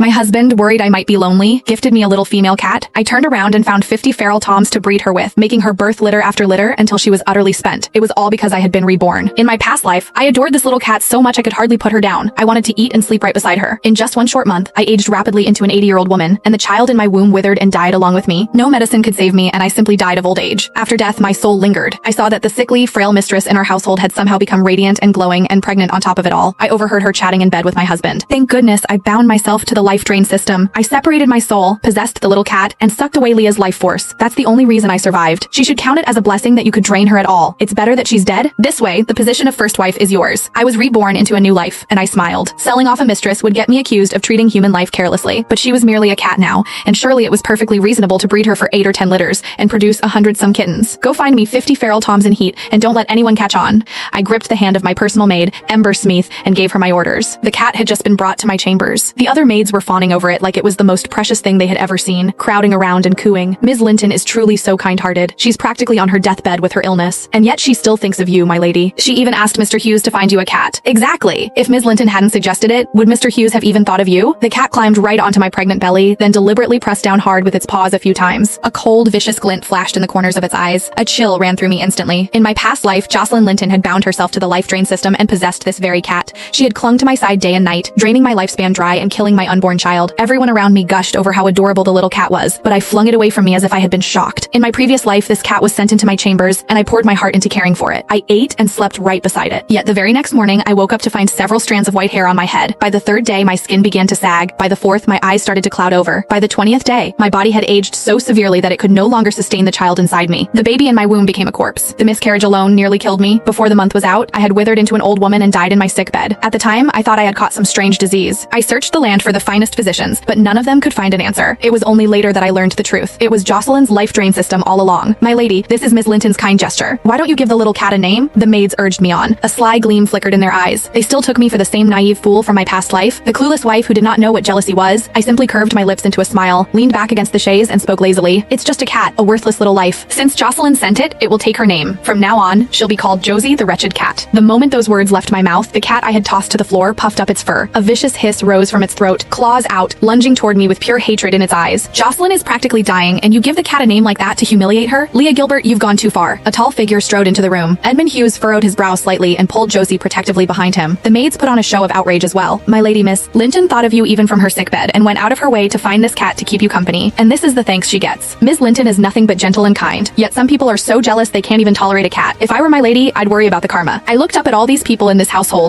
My husband, worried I might be lonely, gifted me a little female cat. I turned around and found 50 feral toms to breed her with, making her birth litter after litter until she was utterly spent. It was all because I had been reborn. In my past life, I adored this little cat so much I could hardly put her down. I wanted to eat and sleep right beside her. In just one short month, I aged rapidly into an 80-year-old woman, and the child in my womb withered and died along with me. No medicine could save me, and I simply died of old age. After death, my soul lingered. I saw that the sickly, frail mistress in our household had somehow become radiant and glowing and pregnant on top of it all. I overheard her chatting in bed with my husband. Thank goodness I bound myself to the life drain system. I separated my soul, possessed the little cat, and sucked away Leah's life force. That's the only reason I survived. She should count it as a blessing that you could drain her at all. It's better that she's dead. This way, the position of first wife is yours. I was reborn into a new life, and I smiled. Selling off a mistress would get me accused of treating human life carelessly, but she was merely a cat now, and surely it was perfectly reasonable to breed her for 8 or 10 litters and produce 100-some kittens. Go find me 50 feral toms in heat, and don't let anyone catch on. I gripped the hand of my personal maid, Ember Smeeth, and gave her my orders. The cat had just been brought to my chambers. The other maids were fawning over it like it was the most precious thing they had ever seen, crowding around and cooing. Ms. Linton is truly so kind-hearted. She's practically on her deathbed with her illness, and yet she still thinks of you, my lady. She even asked Mr. Hughes to find you a cat. Exactly. If Ms. Linton hadn't suggested it, would Mr. Hughes have even thought of you? The cat climbed right onto my pregnant belly, then deliberately pressed down hard with its paws a few times. A cold, vicious glint flashed in the corners of its eyes. A chill ran through me instantly. In my past life, Jocelyn Linton had bound herself to the life drain system and possessed this very cat. She had clung to my side day and night, draining my lifespan dry and killing my unborn child. Everyone around me gushed over how adorable the little cat was, but I flung it away from me as if I had been shocked. In my previous life, this cat was sent into my chambers, and I poured my heart into caring for it. I ate and slept right beside it. Yet the very next morning, I woke up to find several strands of white hair on my head. By the 3rd day, my skin began to sag. By the 4th, my eyes started to cloud over. By the 20th day, my body had aged so severely that it could no longer sustain the child inside me. The baby in my womb became a corpse. The miscarriage alone nearly killed me. Before the month was out, I had withered into an old woman and died in my sickbed. At the time, I thought I had caught some strange disease. I searched the land for the finest physicians, but none of them could find an answer. It was only later that I learned the truth. It was Jocelyn's life drain system all along. My lady, this is Miss Linton's kind gesture. Why don't you give the little cat a name? The maids urged me on. A sly gleam flickered in their eyes. They still took me for the same naive fool from my past life, the clueless wife who did not know what jealousy was. I simply curved my lips into a smile, leaned back against the chaise, and spoke lazily. It's just a cat, a worthless little life. Since Jocelyn sent it, it will take her name. From now on, she'll be called Josie the Wretched Cat. The moment those words left my mouth, the cat I had tossed to the floor puffed up its fur. A vicious hiss rose from its throat, claws out, lunging toward me with pure hatred in its eyes. Jocelyn is practically dying, and you give the cat a name like that to humiliate her? Leah Gilbert, you've gone too far. A tall figure strode into the room. Edmund Hughes furrowed his brow slightly and pulled Josie protectively behind him. The maids put on a show of outrage as well. My lady, Miss Linton thought of you even from her sickbed and went out of her way to find this cat to keep you company. And this is the thanks she gets. Ms. Linton is nothing but gentle and kind. Yet some people are so jealous they can't even tolerate a cat. If I were my lady, I'd worry about the karma. I looked up at all these people in this household,